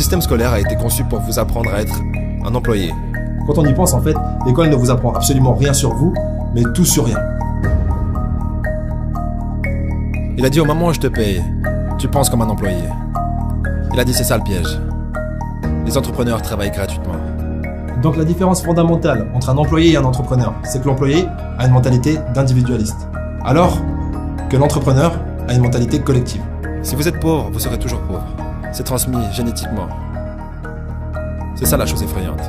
système scolaire a été conçu pour vous apprendre à être un employé. Quand on y pense, en fait, l'école ne vous apprend absolument rien sur vous, mais tout sur rien. Il a dit au moment où je te paye, tu penses comme un employé. Il a dit c'est ça le piège. Les entrepreneurs travaillent gratuitement. Donc la différence fondamentale entre un employé et un entrepreneur, c'est que l'employé a une mentalité d'individualiste, alors que l'entrepreneur a une mentalité collective. Si vous êtes pauvre, vous serez toujours pauvre. C'est transmis génétiquement. C'est ça la chose effrayante.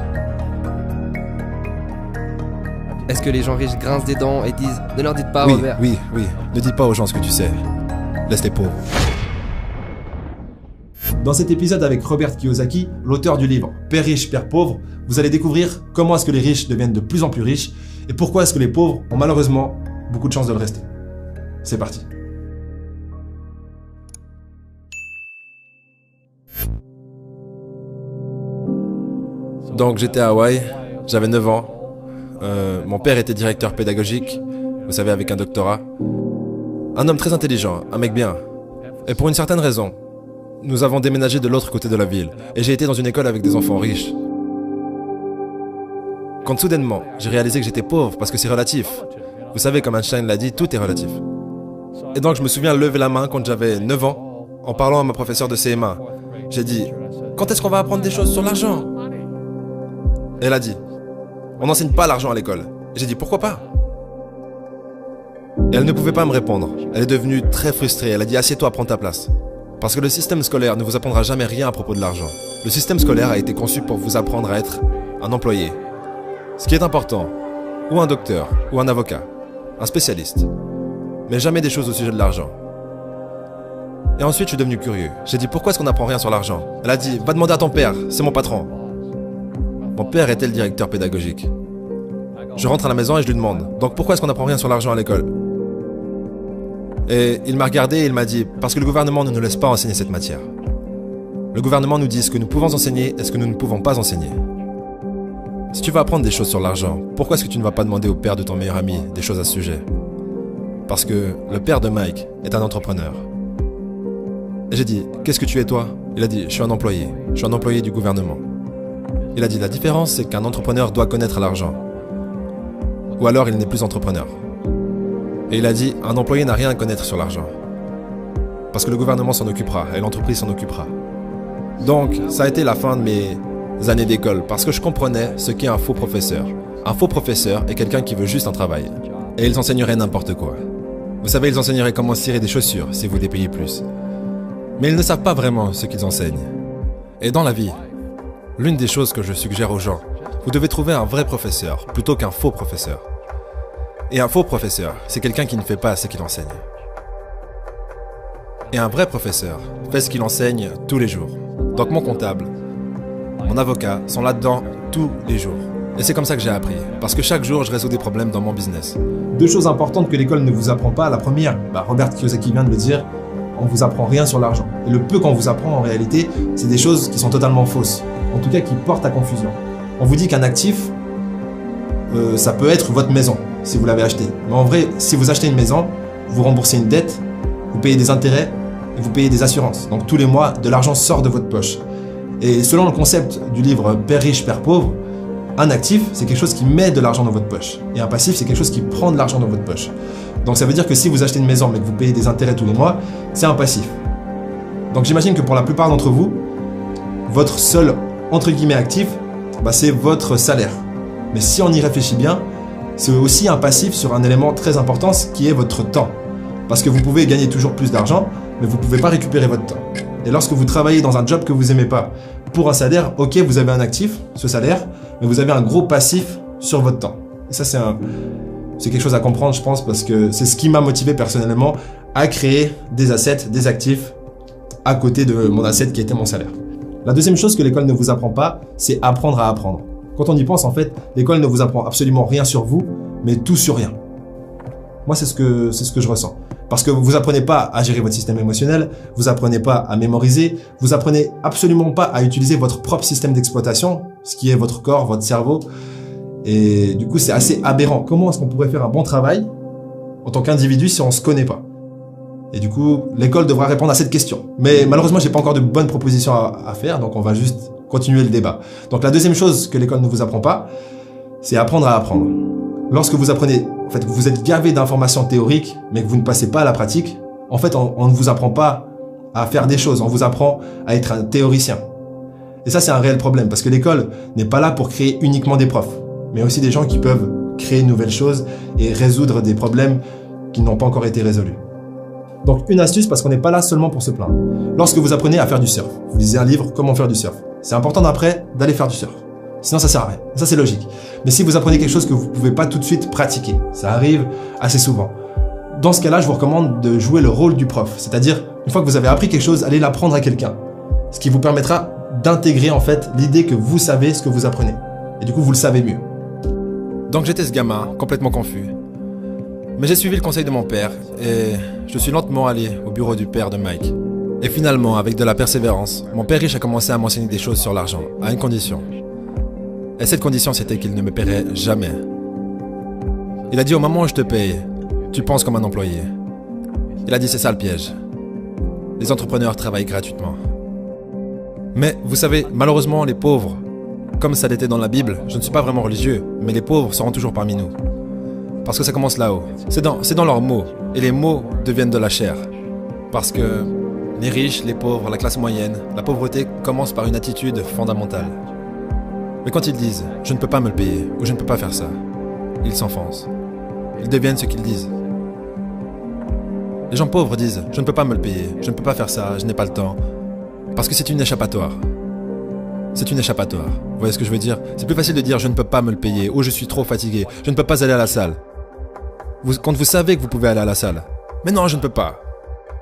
Est-ce que les gens riches grincent des dents et disent « Ne leur dites pas, Oui, Robert ». oui. Ne dis pas aux gens ce que tu sais. Laisse les pauvres. Dans cet épisode avec Robert Kiyosaki, l'auteur du livre « Père riche, Père pauvre », vous allez découvrir comment est-ce que les riches deviennent de plus en plus riches et pourquoi est-ce que les pauvres ont malheureusement beaucoup de chances de le rester. C'est parti. Donc j'étais à Hawaï, j'avais 9 ans. Mon père était directeur pédagogique, vous savez, avec un doctorat. Un homme très intelligent, un mec bien. Et pour une certaine raison, nous avons déménagé de l'autre côté de la ville. Et j'ai été dans une école avec des enfants riches. Quand soudainement, j'ai réalisé que j'étais pauvre parce que c'est relatif. Vous savez, comme Einstein l'a dit, tout est relatif. Et donc je me souviens lever la main quand j'avais 9 ans, en parlant à ma professeure de CM1. J'ai dit, quand est-ce qu'on va apprendre des choses sur l'argent ? Et elle a dit, on n'enseigne pas l'argent à l'école. Et j'ai dit, pourquoi pas ? Et elle ne pouvait pas me répondre. Elle est devenue très frustrée. Elle a dit, assieds-toi, prends ta place. Parce que le système scolaire ne vous apprendra jamais rien à propos de l'argent. Le système scolaire a été conçu pour vous apprendre à être un employé. Ce qui est important, ou un docteur, ou un avocat, un spécialiste. Mais jamais des choses au sujet de l'argent. Et ensuite, je suis devenu curieux. J'ai dit, pourquoi est-ce qu'on n'apprend rien sur l'argent ? Elle a dit, va demander à ton père, c'est mon patron. Mon père était le directeur pédagogique. Je rentre à la maison et je lui demande, donc pourquoi est-ce qu'on n'apprend rien sur l'argent à l'école ? Et il m'a regardé et il m'a dit, parce que le gouvernement ne nous laisse pas enseigner cette matière. Le gouvernement nous dit ce que nous pouvons enseigner et ce que nous ne pouvons pas enseigner. Si tu veux apprendre des choses sur l'argent, pourquoi est-ce que tu ne vas pas demander au père de ton meilleur ami des choses à ce sujet ? Parce que le père de Mike est un entrepreneur. Et j'ai dit, qu'est-ce que tu es toi ? Il a dit, je suis un employé. Je suis un employé du gouvernement. Il a dit, la différence c'est qu'un entrepreneur doit connaître l'argent. Ou alors il n'est plus entrepreneur. Et il a dit, un employé n'a rien à connaître sur l'argent. Parce que le gouvernement s'en occupera et l'entreprise s'en occupera. Donc, ça a été la fin de mes années d'école parce que je comprenais ce qu'est un faux professeur. Un faux professeur est quelqu'un qui veut juste un travail. Et ils enseigneraient n'importe quoi. Vous savez, ils enseigneraient comment cirer des chaussures si vous les payez plus. Mais ils ne savent pas vraiment ce qu'ils enseignent. Et dans la vie, l'une des choses que je suggère aux gens, vous devez trouver un vrai professeur plutôt qu'un faux professeur. Et un faux professeur, c'est quelqu'un qui ne fait pas ce qu'il enseigne. Et un vrai professeur fait ce qu'il enseigne tous les jours. Donc mon comptable, mon avocat sont là-dedans tous les jours. Et c'est comme ça que j'ai appris. Parce que chaque jour, je résous des problèmes dans mon business. Deux choses importantes que l'école ne vous apprend pas. La première, Robert Kiyosaki vient de le dire, on vous apprend rien sur l'argent. Et le peu qu'on vous apprend en réalité, c'est des choses qui sont totalement fausses. En tout cas, qui portent à confusion. On vous dit qu'un actif, ça peut être votre maison, si vous l'avez acheté. Mais en vrai, si vous achetez une maison, vous remboursez une dette, vous payez des intérêts et vous payez des assurances. Donc tous les mois, de l'argent sort de votre poche. Et selon le concept du livre Père riche, Père pauvre, un actif, c'est quelque chose qui met de l'argent dans votre poche. Et un passif, c'est quelque chose qui prend de l'argent dans votre poche. Donc ça veut dire que si vous achetez une maison mais que vous payez des intérêts tous les mois, c'est un passif. Donc j'imagine que pour la plupart d'entre vous, votre seul, entre guillemets, actif, c'est votre salaire. Mais si on y réfléchit bien, c'est aussi un passif sur un élément très important, qui est votre temps. Parce que vous pouvez gagner toujours plus d'argent, mais vous ne pouvez pas récupérer votre temps. Et lorsque vous travaillez dans un job que vous n'aimez pas, pour un salaire, ok, vous avez un actif, ce salaire, mais vous avez un gros passif sur votre temps. Et ça, c'est quelque chose à comprendre, je pense, parce que c'est ce qui m'a motivé personnellement à créer des assets, des actifs, à côté de mon asset qui était mon salaire. La deuxième chose que l'école ne vous apprend pas, c'est apprendre à apprendre. Quand on y pense, en fait, l'école ne vous apprend absolument rien sur vous, mais tout sur rien. Moi, c'est ce que je ressens. Parce que vous apprenez pas à gérer votre système émotionnel, vous apprenez pas à mémoriser, vous apprenez absolument pas à utiliser votre propre système d'exploitation, ce qui est votre corps, votre cerveau. Et du coup, c'est assez aberrant. Comment est-ce qu'on pourrait faire un bon travail en tant qu'individu si on se connaît pas ? Et du coup, l'école devra répondre à cette question. Mais malheureusement, j'ai pas encore de bonnes propositions à faire, donc on va juste continuer le débat. Donc la deuxième chose que l'école ne vous apprend pas, c'est apprendre à apprendre. Lorsque vous apprenez, en fait, vous êtes gavé d'informations théoriques, mais que vous ne passez pas à la pratique, en fait, on ne vous apprend pas à faire des choses, on vous apprend à être un théoricien. Et ça, c'est un réel problème, parce que l'école n'est pas là pour créer uniquement des profs, mais aussi des gens qui peuvent créer de nouvelles choses et résoudre des problèmes qui n'ont pas encore été résolus. Donc une astuce, parce qu'on n'est pas là seulement pour se plaindre. Lorsque vous apprenez à faire du surf, vous lisez un livre, comment faire du surf. C'est important d'après d'aller faire du surf. Sinon ça sert à rien. Ça c'est logique. Mais si vous apprenez quelque chose que vous pouvez pas tout de suite pratiquer, ça arrive assez souvent. Dans ce cas-là, je vous recommande de jouer le rôle du prof. C'est-à-dire, une fois que vous avez appris quelque chose, allez l'apprendre à quelqu'un. Ce qui vous permettra d'intégrer en fait l'idée que vous savez ce que vous apprenez. Et du coup, vous le savez mieux. Donc j'étais ce gamin, complètement confus. Mais j'ai suivi le conseil de mon père et je suis lentement allé au bureau du père de Mike. Et finalement, avec de la persévérance, mon père riche a commencé à m'enseigner des choses sur l'argent, à une condition. Et cette condition, c'était qu'il ne me paierait jamais. Il a dit au moment où je te paye, tu penses comme un employé. Il a dit c'est ça le piège. Les entrepreneurs travaillent gratuitement. Mais vous savez, malheureusement, les pauvres, comme ça l'était dans la Bible, je ne suis pas vraiment religieux, mais les pauvres seront toujours parmi nous. Parce que ça commence là-haut. C'est dans leurs mots. Et les mots deviennent de la chair. Parce que les riches, les pauvres, la classe moyenne, la pauvreté commence par une attitude fondamentale. Mais quand ils disent « je ne peux pas me le payer » ou « je ne peux pas faire ça », ils s'enfoncent. Ils deviennent ce qu'ils disent. Les gens pauvres disent « je ne peux pas me le payer, je ne peux pas faire ça, je n'ai pas le temps ». Parce que c'est une échappatoire. C'est une échappatoire. Vous voyez ce que je veux dire? C'est plus facile de dire « je ne peux pas me le payer » ou « je suis trop fatigué, je ne peux pas aller à la salle ». Quand vous savez que vous pouvez aller à la salle. Mais non, je ne peux pas.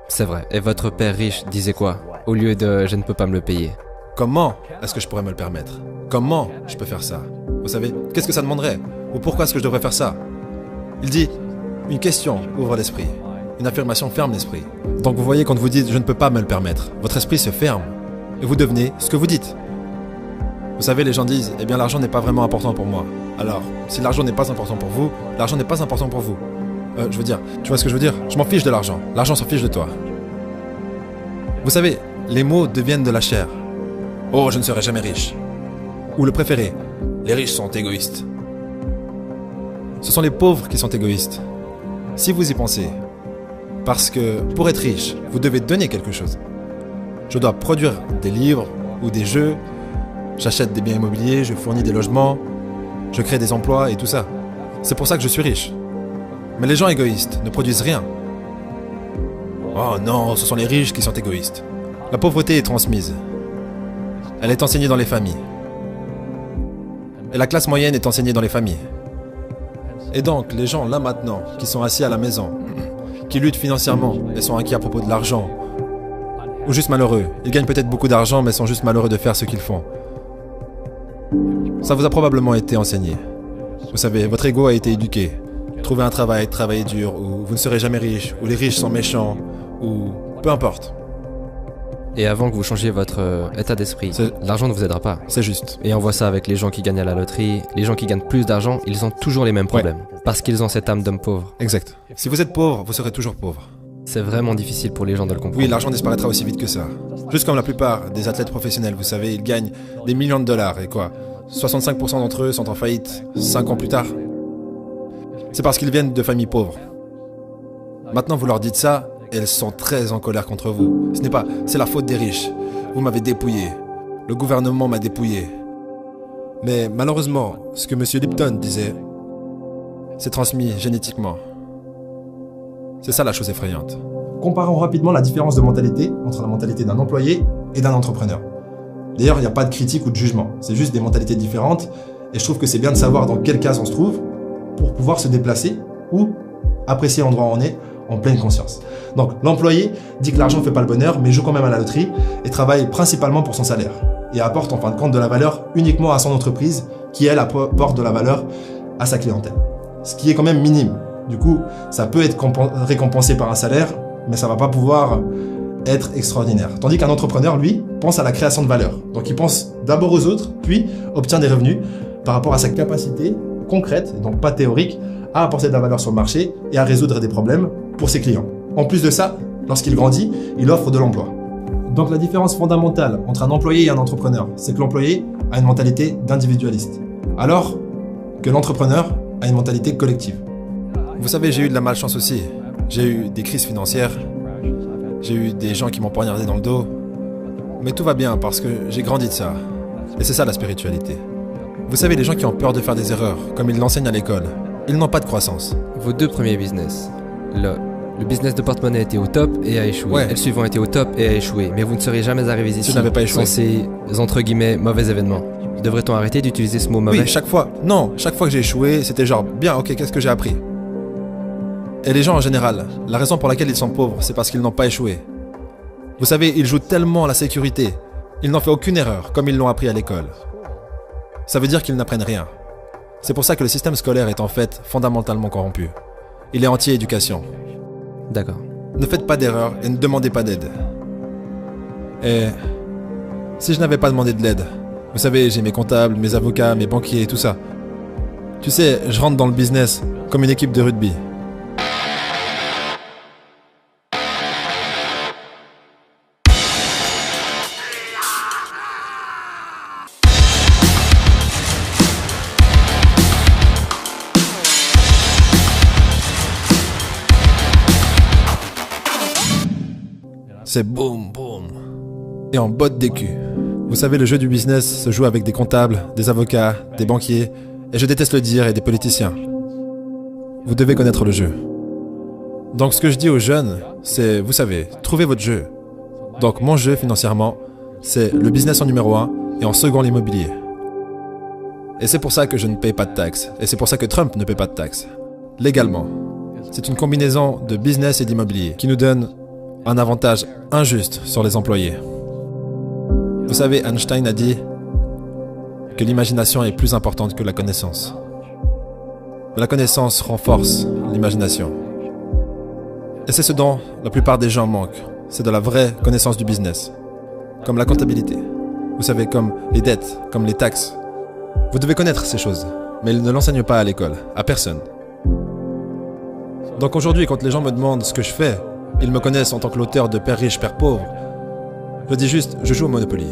C'est vrai. Et votre père riche disait quoi au lieu de « je ne peux pas me le payer ». Comment est-ce que je pourrais me le permettre? Comment je peux faire ça? Vous savez, qu'est-ce que ça demanderait? Ou pourquoi est-ce que je devrais faire ça? Il dit, une question ouvre l'esprit. Une affirmation ferme l'esprit. Donc vous voyez, quand vous dites « je ne peux pas me le permettre », votre esprit se ferme. Et vous devenez ce que vous dites. Vous savez, les gens disent « eh bien l'argent n'est pas vraiment important pour moi ». Alors, si l'argent n'est pas important pour vous, l'argent n'est pas important pour vous. Je veux dire, tu vois ce que je veux dire? Je m'en fiche de l'argent. L'argent s'en fiche de toi. Vous savez, les mots deviennent de la chair. Oh, je ne serai jamais riche. Ou le préféré, les riches sont égoïstes. Ce sont les pauvres qui sont égoïstes. Si vous y pensez, parce que pour être riche, vous devez donner quelque chose. Je dois produire des livres ou des jeux, j'achète des biens immobiliers, je fournis des logements, je crée des emplois et tout ça. C'est pour ça que je suis riche. Mais les gens égoïstes ne produisent rien. Oh non, ce sont les riches qui sont égoïstes. La pauvreté est transmise. Elle est enseignée dans les familles. Et la classe moyenne est enseignée dans les familles. Et donc, les gens là maintenant, qui sont assis à la maison, qui luttent financièrement et sont inquiets à propos de l'argent, ou juste malheureux, ils gagnent peut-être beaucoup d'argent mais sont juste malheureux de faire ce qu'ils font. Ça vous a probablement été enseigné. Vous savez, votre ego a été éduqué. Trouvez un travail, travaillez dur, ou vous ne serez jamais riche, ou les riches sont méchants, ou peu importe. Et avant que vous changiez votre état d'esprit, l'argent ne vous aidera pas. C'est juste. Et on voit ça avec les gens qui gagnent à la loterie. Les gens qui gagnent plus d'argent, ils ont toujours les mêmes problèmes. Ouais. Parce qu'ils ont cette âme d'homme pauvre. Exact. Si vous êtes pauvre, vous serez toujours pauvre. C'est vraiment difficile pour les gens de le comprendre. Oui, l'argent disparaîtra aussi vite que ça. Juste comme la plupart des athlètes professionnels, vous savez, ils gagnent des millions de dollars. Et quoi, 65% d'entre eux sont en faillite 5 ans plus tard. C'est parce qu'ils viennent de familles pauvres. Maintenant, vous leur dites ça, et elles sont très en colère contre vous. Ce n'est pas, c'est la faute des riches. Vous m'avez dépouillé. Le gouvernement m'a dépouillé. Mais malheureusement, ce que M. Lipton disait, c'est transmis génétiquement. C'est ça la chose effrayante. Comparons rapidement la différence de mentalité entre la mentalité d'un employé et d'un entrepreneur. D'ailleurs, il n'y a pas de critique ou de jugement. C'est juste des mentalités différentes. Et je trouve que c'est bien de savoir dans quel cas on se trouve pour pouvoir se déplacer ou apprécier l'endroit où on est en pleine conscience. Donc l'employé dit que l'argent ne fait pas le bonheur, mais joue quand même à la loterie et travaille principalement pour son salaire. Et apporte en fin de compte de la valeur uniquement à son entreprise qui, elle, apporte de la valeur à sa clientèle. Ce qui est quand même minime. Du coup, ça peut être récompensé par un salaire, mais ça ne va pas pouvoir être extraordinaire. Tandis qu'un entrepreneur, lui, pense à la création de valeur. Donc il pense d'abord aux autres, puis obtient des revenus par rapport à sa capacité concrète, donc pas théorique, à apporter de la valeur sur le marché et à résoudre des problèmes pour ses clients. En plus de ça, lorsqu'il grandit, il offre de l'emploi. Donc la différence fondamentale entre un employé et un entrepreneur, c'est que l'employé a une mentalité d'individualiste, alors que l'entrepreneur a une mentalité collective. Vous savez, j'ai eu de la malchance aussi. J'ai eu des crises financières. J'ai eu des gens qui m'ont poignardé dans le dos. Mais tout va bien parce que j'ai grandi de ça. Et c'est ça la spiritualité. Vous savez, les gens qui ont peur de faire des erreurs, comme ils l'enseignent à l'école, ils n'ont pas de croissance. Vos 2 premiers business. Le business de porte-monnaie était au top et a échoué. Ouais. Et le suivant était au top et a échoué. Mais vous ne seriez jamais arrivés ici Tu n'avais pas échoué. sans ces, entre guillemets, mauvais événements. Devrait-on arrêter d'utiliser ce mot mauvais? Oui, chaque fois. Non, chaque fois que j'ai échoué, c'était genre, bien, ok, qu'est-ce que j'ai appris? Et les gens en général, la raison pour laquelle ils sont pauvres, c'est parce qu'ils n'ont pas échoué. Vous savez, ils jouent tellement à la sécurité. Ils n'ont fait aucune erreur, comme ils l'ont appris à l'école. Ça veut dire qu'ils n'apprennent rien. C'est pour ça que le système scolaire est en fait fondamentalement corrompu. Il est anti-éducation. D'accord. Ne faites pas d'erreur et ne demandez pas d'aide. Et si je n'avais pas demandé de l'aide, vous savez, j'ai mes comptables, mes avocats, mes banquiers et tout ça. Tu sais, je rentre dans le business comme une équipe de rugby. C'est boum boum. Et en botte d'écu. Vous savez, le jeu du business se joue avec des comptables, des avocats, des banquiers, et je déteste le dire, et des politiciens. Vous devez connaître le jeu. Donc ce que je dis aux jeunes, c'est, vous savez, trouvez votre jeu. Donc mon jeu financièrement, c'est le business en numéro 1 et en second l'immobilier. Et c'est pour ça que je ne paye pas de taxes, et c'est pour ça que Trump ne paye pas de taxes. Légalement. C'est une combinaison de business et d'immobilier qui nous donne un avantage injuste sur les employés. Vous savez, Einstein a dit que l'imagination est plus importante que la connaissance. Mais la connaissance renforce l'imagination. Et c'est ce dont la plupart des gens manquent. C'est de la vraie connaissance du business. Comme la comptabilité. Vous savez, comme les dettes, comme les taxes. Vous devez connaître ces choses, mais ils ne l'enseignent pas à l'école, à personne. Donc aujourd'hui, quand les gens me demandent ce que je fais, ils me connaissent en tant que l'auteur de Père riche, Père pauvre. Je dis juste, je joue au Monopoly.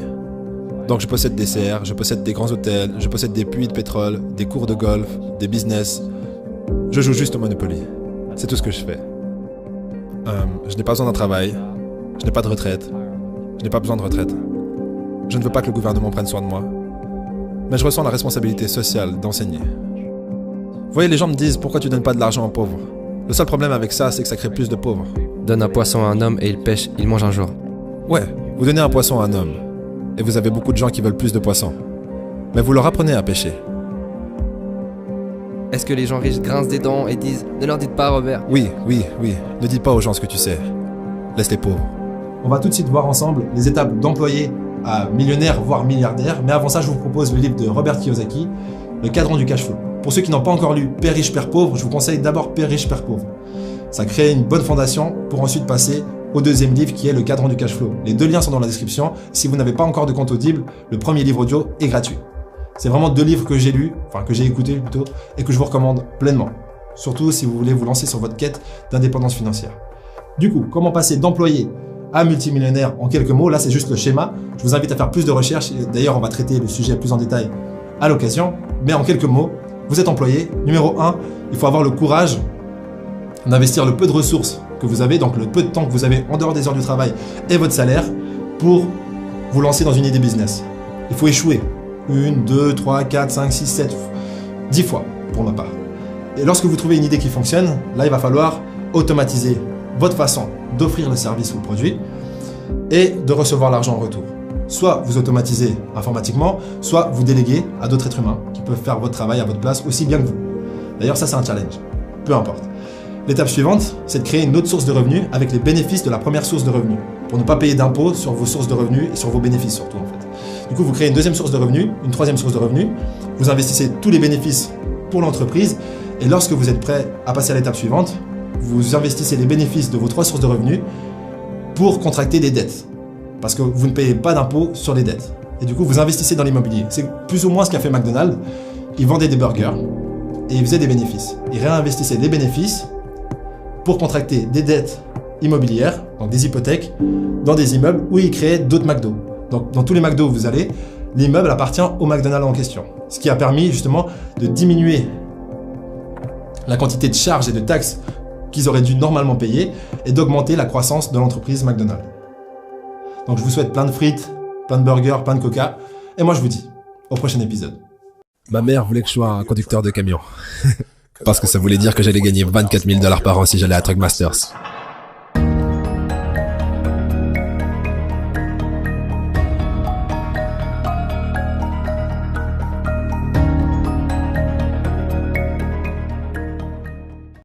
Donc je possède des serres, je possède des grands hôtels, je possède des puits de pétrole, des cours de golf, des business. Je joue juste au Monopoly. C'est tout ce que je fais. Je n'ai pas besoin d'un travail. Je n'ai pas de retraite. Je n'ai pas besoin de retraite. Je ne veux pas que le gouvernement prenne soin de moi. Mais je ressens la responsabilité sociale d'enseigner. Vous voyez, les gens me disent, pourquoi tu donnes pas de l'argent aux pauvres? Le seul problème avec ça, c'est que ça crée plus de pauvres. Donne un poisson à un homme et il pêche, il mange un jour. Ouais, vous donnez un poisson à un homme. Et vous avez beaucoup de gens qui veulent plus de poissons. Mais vous leur apprenez à pêcher. Est-ce que les gens riches grincent des dents et disent « Ne leur dites pas, Robert ». Oui. Ne dis pas aux gens ce que tu sais. Laisse les pauvres. On va tout de suite voir ensemble les étapes d'employé à millionnaire, voire milliardaire. Mais avant ça, je vous propose le livre de Robert Kiyosaki, Le cadran du cash flow. Pour ceux qui n'ont pas encore lu Père riche, Père pauvre, je vous conseille d'abord Père riche, Père pauvre. Ça crée une bonne fondation pour ensuite passer au deuxième livre qui est Le cadran du cash flow. Les 2 liens sont dans la description. Si vous n'avez pas encore de compte Audible, le premier livre audio est gratuit. C'est vraiment 2 livres que j'ai lus, enfin que j'ai écoutés plutôt, et que je vous recommande pleinement. Surtout si vous voulez vous lancer sur votre quête d'indépendance financière. Du coup, comment passer d'employé à multimillionnaire en quelques mots? Là, c'est juste le schéma. Je vous invite à faire plus de recherches. D'ailleurs, on va traiter le sujet plus en détail à l'occasion. Mais en quelques mots, vous êtes employé. Numéro 1, il faut avoir le courage d'investir le peu de ressources que vous avez, donc le peu de temps que vous avez en dehors des heures du travail et votre salaire pour vous lancer dans une idée business. Il faut échouer 1, 2, 3, 4, 5, 6, 7, 10 fois pour ma part. Et lorsque vous trouvez une idée qui fonctionne, là il va falloir automatiser votre façon d'offrir le service ou le produit et de recevoir l'argent en retour. Soit vous automatisez informatiquement, soit vous déléguez à d'autres êtres humains qui peuvent faire votre travail à votre place aussi bien que vous. D'ailleurs ça c'est un challenge, peu importe. L'étape suivante, c'est de créer une autre source de revenus avec les bénéfices de la première source de revenus, pour ne pas payer d'impôts sur vos sources de revenus et sur vos bénéfices surtout en fait. Du coup, vous créez une deuxième source de revenus, une troisième source de revenus, vous investissez tous les bénéfices pour l'entreprise et lorsque vous êtes prêt à passer à l'étape suivante, vous investissez les bénéfices de vos 3 sources de revenus pour contracter des dettes, parce que vous ne payez pas d'impôts sur les dettes. Et du coup, vous investissez dans l'immobilier. C'est plus ou moins ce qu'a fait McDonald's. Ils vendaient des burgers et ils faisaient des bénéfices. Ils réinvestissaient les bénéfices pour contracter des dettes immobilières, donc des hypothèques, dans des immeubles où ils créaient d'autres McDo. Donc dans tous les McDo où vous allez, l'immeuble appartient au McDonald's en question. Ce qui a permis justement de diminuer la quantité de charges et de taxes qu'ils auraient dû normalement payer et d'augmenter la croissance de l'entreprise McDonald's. Donc je vous souhaite plein de frites, plein de burgers, plein de coca. Et moi je vous dis, au prochain épisode. Ma mère voulait que je sois un conducteur de camion. Parce que ça voulait dire que j'allais gagner $24 000 par an si j'allais à Truck Masters.